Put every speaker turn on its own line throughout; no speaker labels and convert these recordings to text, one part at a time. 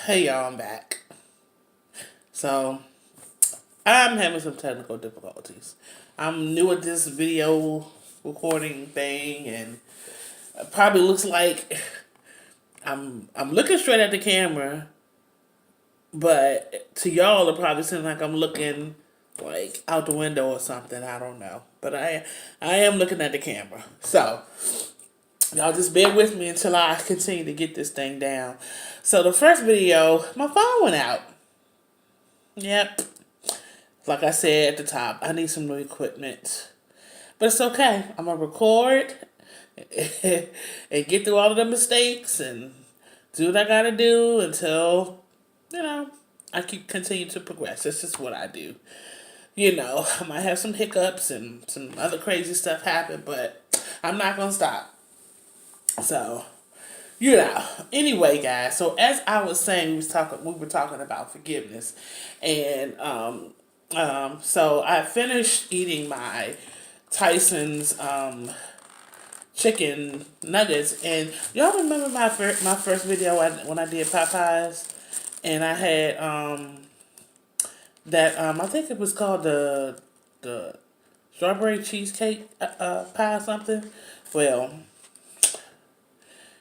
Hey y'all, I'm back. So, I'm having some technical difficulties. I'm new at this video recording thing, and it probably looks like I'm looking straight at the camera, but to y'all it probably seems like I'm looking like out the window or something. I don't know. But I am looking at the camera. So, y'all just bear with me until I continue to get this thing down. So the first video, my phone went out. Yep. Like I said at the top, I need some new equipment. But it's okay. I'm going to record and get through all of the mistakes and do what I got to do until, I continue to progress. This is what I do. I might have some hiccups and some other crazy stuff happen, but I'm not going to stop. So, anyway, guys. So as I was saying, we were talking about forgiveness, and so I finished eating my Tyson's chicken nuggets, and y'all remember my first video when I did Popeyes, and I had that I think it was called the strawberry cheesecake pie or something. Well,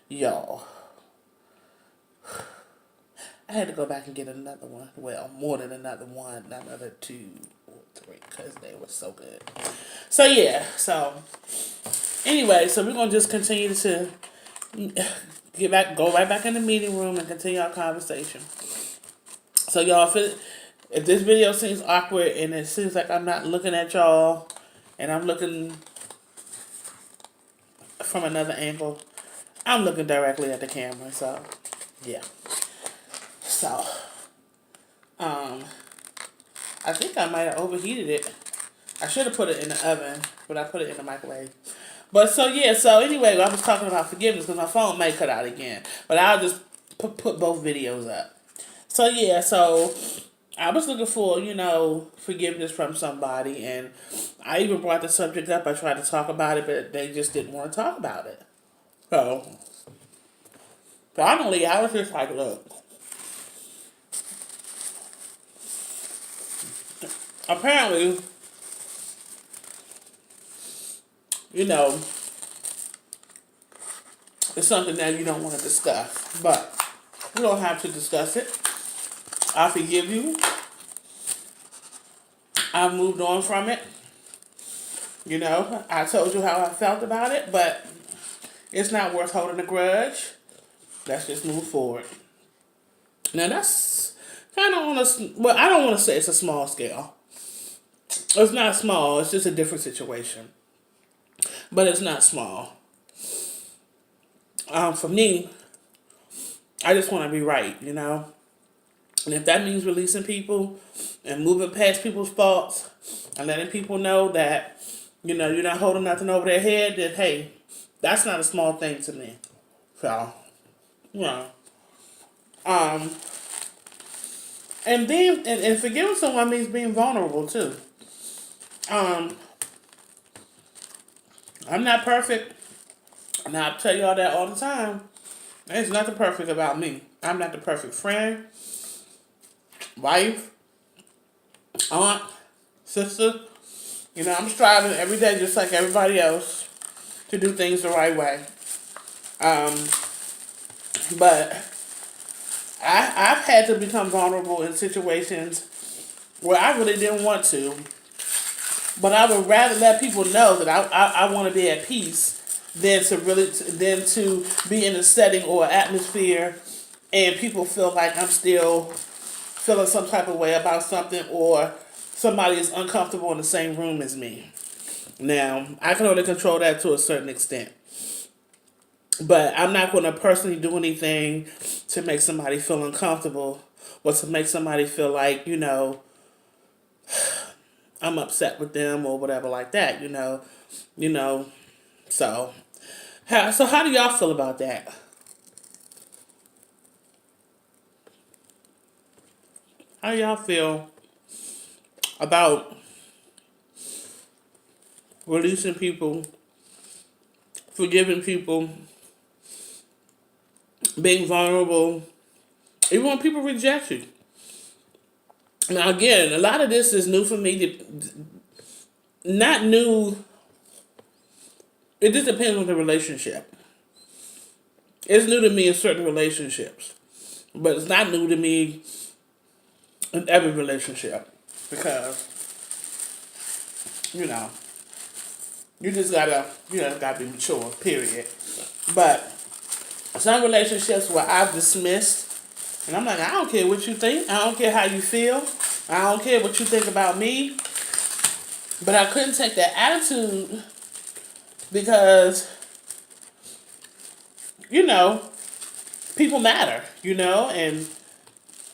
y'all, I had to go back and get another one. Well, more than another one, another 2 or 3, because they were so good. So yeah, anyway, so we're gonna just continue to go right back in the meeting room and continue our conversation. So y'all, if this video seems awkward and it seems like I'm not looking at y'all and I'm looking from another angle, I'm looking directly at the camera. So yeah. So, I think I might have overheated it. I should have put it in the oven, but I put it in the microwave. But so anyway, I was talking about forgiveness because my phone may cut out again. But I'll just put both videos up. So I was looking for, forgiveness from somebody, and I even brought the subject up. I tried to talk about it, but they just didn't want to talk about it. So, finally, I was just like, look. Apparently, it's something that you don't want to discuss. But we don't have to discuss it. I forgive you. I moved on from it. I told you how I felt about it, but it's not worth holding a grudge. Let's just move forward. Now that's kind of on a, I don't want to say it's a small scale. It's not small. It's just a different situation. But it's not small. For me, I just want to be right, And if that means releasing people and moving past people's faults and letting people know that, you're not holding nothing over their head, then, hey, that's not a small thing to me. So, and then, and forgiving someone means being vulnerable, too. I'm not perfect, and I tell y'all that all the time. There's nothing perfect about me. I'm not the perfect friend, wife, aunt, sister. I'm striving every day, just like everybody else, to do things the right way. But I've had to become vulnerable in situations where I really didn't want to. But I would rather let people know that I want to be at peace than to be in a setting or atmosphere and people feel like I'm still feeling some type of way about something, or somebody is uncomfortable in the same room as me. Now, I can only control that to a certain extent. But I'm not going to personally do anything to make somebody feel uncomfortable or to make somebody feel like, I'm upset with them or whatever like that, So, how do y'all feel about that? How do y'all feel about releasing people, forgiving people, being vulnerable, Even when people reject you. Now, again, a lot of this is new for me. Not new. It just depends on the relationship. It's new to me in certain relationships. But it's not new to me in every relationship. Because, you know, you just gotta be mature, period. But some relationships where I've dismissed, and I'm like, I don't care what you think. I don't care how you feel. I don't care what you think about me. But I couldn't take that attitude because, you know, people matter, you know, and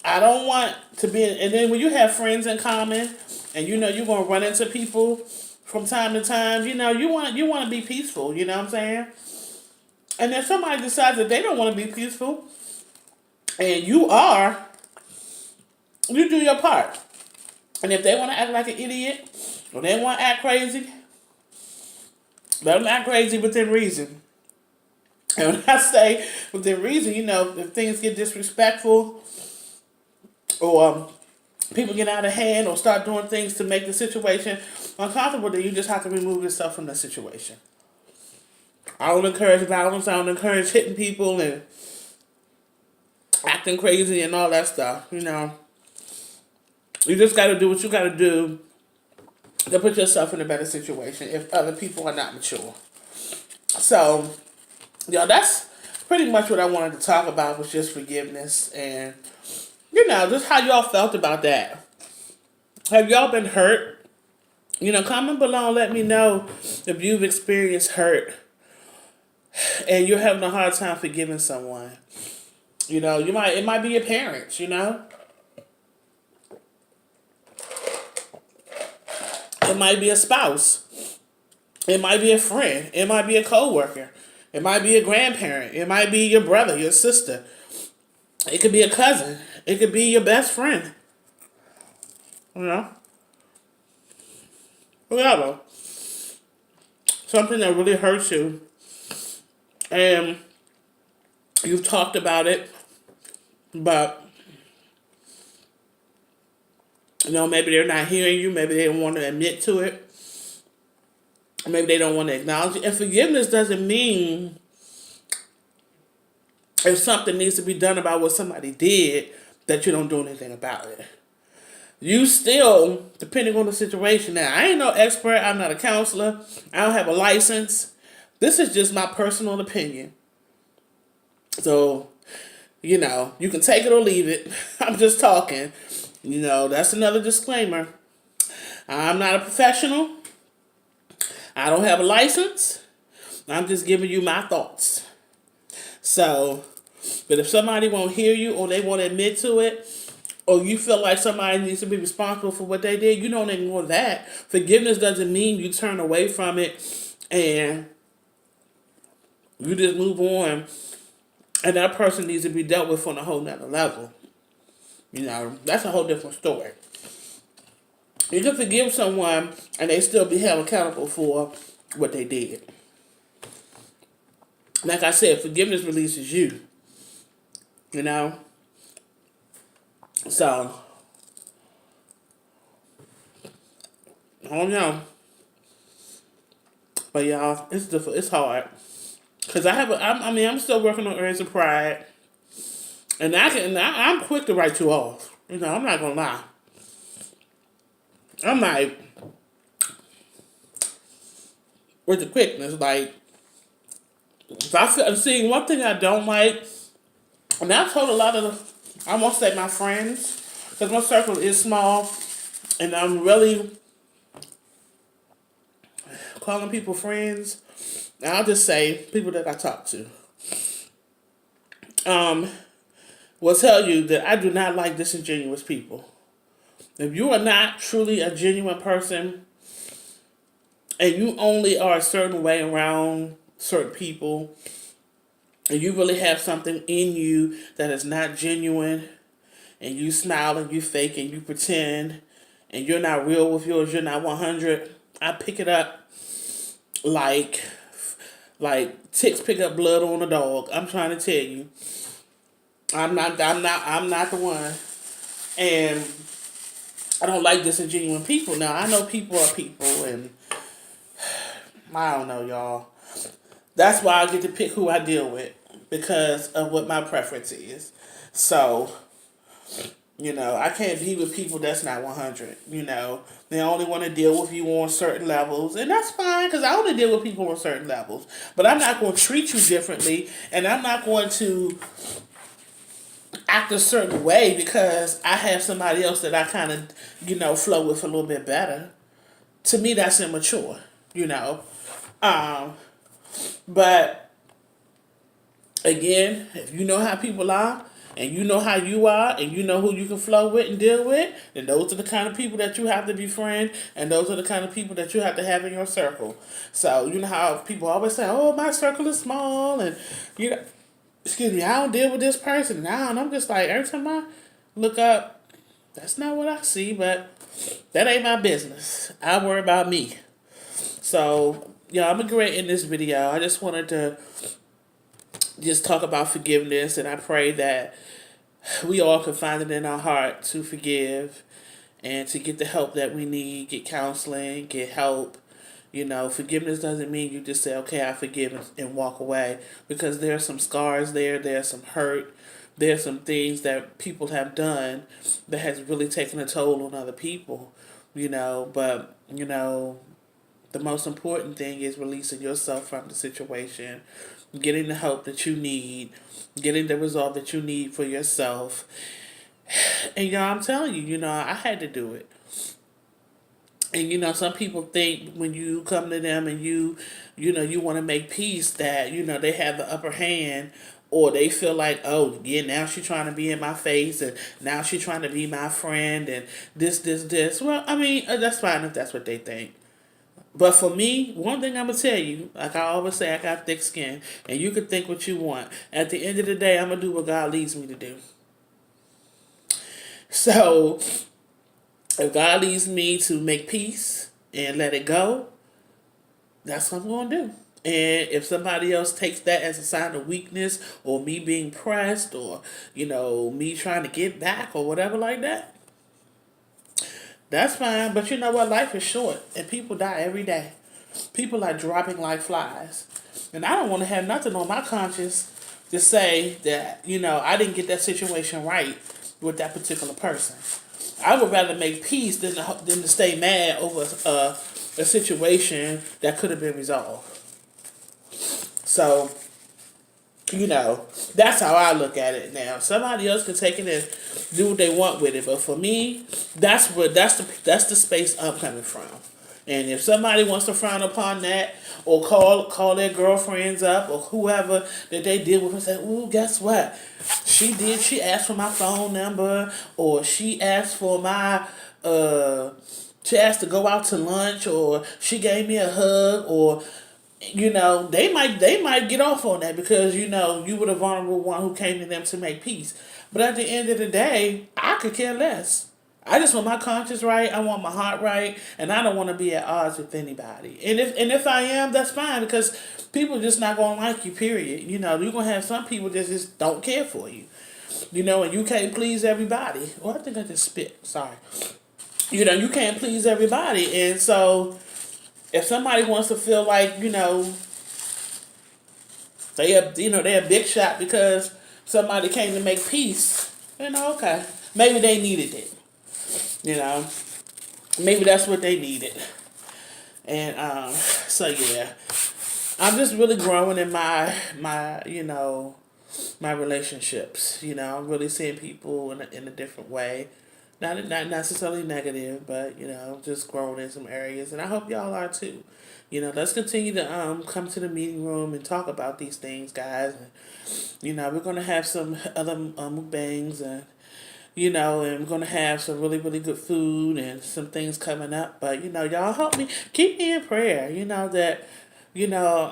I don't want to be, and then when you have friends in common and you know you're going to run into people from time to time, you know, you want to be peaceful, you know what I'm saying? And if somebody decides that they don't want to be peaceful and you do your part. And if they want to act like an idiot or they want to act crazy, let them act crazy within reason. And when I say within reason, you know, if things get disrespectful or people get out of hand or start doing things to make the situation uncomfortable, then you just have to remove yourself from the situation. I don't encourage violence. I don't encourage hitting people and acting crazy and all that stuff. You know, you just got to do what you got to do to put yourself in a better situation if other people are not mature. So, that's pretty much what I wanted to talk about, was just forgiveness and, you know, just how y'all felt about that. Have y'all been hurt? You know, comment below and let me know if you've experienced hurt and you're having a hard time forgiving someone. You know, it might be your parents, you know. It might be a spouse. It might be a friend. It might be a coworker. It might be a grandparent. It might be your brother, your sister. It could be a cousin. It could be your best friend. You know? Whatever. Something that really hurts you. And you've talked about it, but, you know, maybe they're not hearing you. Maybe they don't want to admit to it. Maybe they don't want to acknowledge it. And forgiveness doesn't mean if something needs to be done about what somebody did, that you don't do anything about it. You still, depending on the situation. Now, I ain't no expert. I'm not a counselor. I don't have a license. This is just my personal opinion. So, you know, you can take it or leave it. I'm just talking. You know, that's another disclaimer. I'm not a professional. I don't have a license. I'm just giving you my thoughts. So, but if somebody won't hear you or they won't admit to it, or you feel like somebody needs to be responsible for what they did, you don't ignore that. Forgiveness doesn't mean you turn away from it and you just move on, and that person needs to be dealt with on a whole nother level. You know, that's a whole different story. You can forgive someone and they still be held accountable for what they did. Like I said, forgiveness releases you. You know? So, I don't know. But y'all, it's difficult. It's hard. Because I'm still working on areas of pride. And I'm quick to write you off. You know, I'm not going to lie. I'm like, with the quickness, like, if I see one thing I don't like, and I've told a lot of, I won't say my friends, because my circle is small, and I'm really calling people friends. I'll just say people that I talk to. Will tell you that I do not like disingenuous people. If you are not truly a genuine person and you only are a certain way around certain people and you really have something in you that is not genuine and you smile and you fake and you pretend and you're not real with yours, you're not 100, I pick it up like ticks pick up blood on a dog. I'm trying to tell you. I'm not the one. And I don't like disingenuous people. Now I know people are people, and I don't know, y'all. That's why I get to pick who I deal with because of what my preference is. So, I can't be with people that's not 100. They only want to deal with you on certain levels, and that's fine because I only deal with people on certain levels. But I'm not going to treat you differently, and I'm not going to act a certain way because I have somebody else that I kind of, flow with a little bit better. To me, that's immature, you know. Um, but again, if you know how people are, and you know how you are, and you know who you can flow with and deal with, then those are the kind of people that you have to befriend, and those are the kind of people that you have to have in your circle. So you know how people always say, "Oh, my circle is small," and you know, excuse me, I don't deal with this person now, and I'm just like every time I look up, that's not what I see, but that ain't my business. I worry about me. So, I'm gonna go in this video. I just wanted to just talk about forgiveness, and I pray that we all can find it in our heart to forgive and to get the help that we need, get counseling, get help. Forgiveness doesn't mean you just say, okay, I forgive and walk away, because there are some scars there's some hurt, there's some things that people have done that has really taken a toll on other people, but, the most important thing is releasing yourself from the situation, getting the help that you need, getting the result that you need for yourself. And I'm telling you, I had to do it. And some people think when you come to them and you want to make peace that they have the upper hand, or they feel like, oh yeah, now she's trying to be in my face, and now she's trying to be my friend, and this. Well, I mean, that's fine if that's what they think. But for me, one thing I'm gonna tell you, like I always say, I got thick skin, and you can think what you want. At the end of the day, I'm gonna do what God leads me to do. So, if God leads me to make peace and let it go, that's what I'm gonna do. And if somebody else takes that as a sign of weakness, or me being pressed, or me trying to get back, or whatever like that, that's fine. But you know what? Life is short, and people die every day. People are dropping like flies. And I don't want to have nothing on my conscience to say that, I didn't get that situation right with that particular person. I would rather make peace than to stay mad over a situation that could have been resolved. So, that's how I look at it now. Somebody else can take it and do what they want with it, but for me, that's the space I'm coming from. And if somebody wants to frown upon that, or call their girlfriends up, or whoever that they deal with, and say, "Ooh, guess what? She asked for my phone number, or she asked for my she asked to go out to lunch, or she gave me a hug," or they might get off on that because you were the vulnerable one who came to them to make peace. But at the end of the day, I could care less. I just want my conscience right. I want my heart right, and I don't want to be at odds with anybody. And if I am, that's fine, because people are just not gonna like you. Period. You're gonna have some people that just don't care for you. And you can't please everybody. Oh, I think I just spit. Sorry. You can't please everybody, and so if somebody wants to feel like they're a big shot because somebody came to make peace, okay, maybe they needed it. Maybe that's what they needed. And so yeah, I'm just really growing in my relationships. I'm really seeing people in a different way. Not necessarily negative, but just growing in some areas, and I hope y'all are too. Let's continue to come to the meeting room and talk about these things, guys. And, we're gonna have some other mukbangs, and and we're gonna have some really really good food and some things coming up. But y'all help me, keep me in prayer. That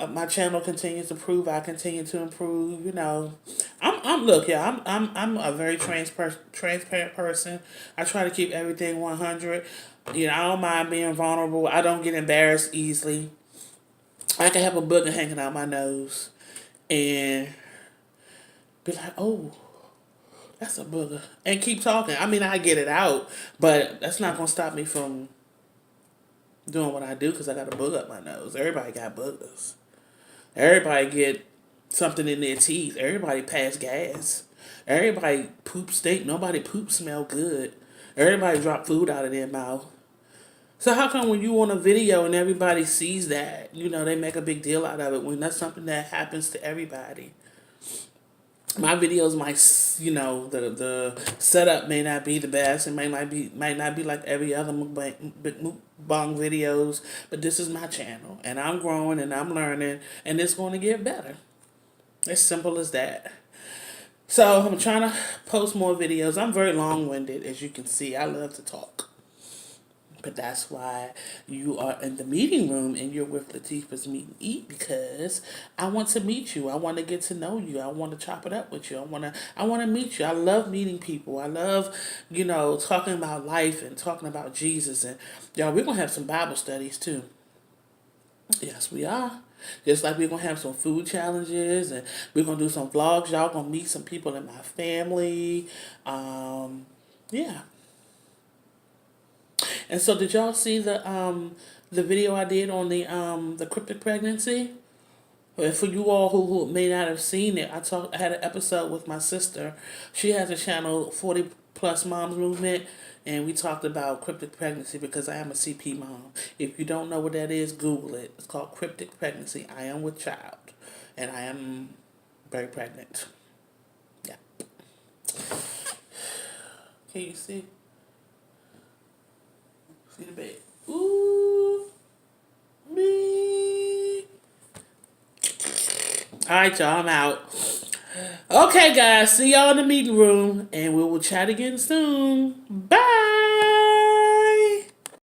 my channel continues to improve. I continue to improve. I'm look, yeah, I'm a very transparent person. I try to keep everything 100. I don't mind being vulnerable. I don't get embarrassed easily. I can have a booger hanging out my nose and be like, oh. That's a booger. And keep talking. I mean, I get it out, but that's not gonna stop me from doing what I do because I got a booger up my nose. Everybody got boogers. Everybody get something in their teeth. Everybody pass gas. Everybody poop stink. Nobody poop smell good. Everybody drop food out of their mouth. So how come when you on a video and everybody sees that, they make a big deal out of it when that's something that happens to everybody? My videos might, the setup may not be the best. It might not be like every other mukbang videos, but this is my channel, and I'm growing and I'm learning, and it's going to get better. As simple as that. So I'm trying to post more videos. I'm very long-winded, as you can see. I love to talk. But that's why you are in the meeting room and you're with Latifah's Meet and Eat, because I want to meet you. I want to get to know you. I want to chop it up with you. I want to meet you. I love meeting people. I love, talking about life and talking about Jesus. And y'all, we're going to have some Bible studies too. Yes, we are. Just like we're going to have some food challenges and we're going to do some vlogs. Y'all going to meet some people in my family. Yeah. And so, did y'all see the video I did on the cryptic pregnancy? Well, for you all who may not have seen it, I had an episode with my sister. She has a channel, 40 Plus Moms Movement, and we talked about cryptic pregnancy because I am a CP mom. If you don't know what that is, Google it. It's called cryptic pregnancy. I am with child, and I am very pregnant. Yeah. Can you see? See the bed. Ooh, me. All right, y'all, I'm out. Okay, guys, see y'all in the meeting room, and we will chat again soon. Bye.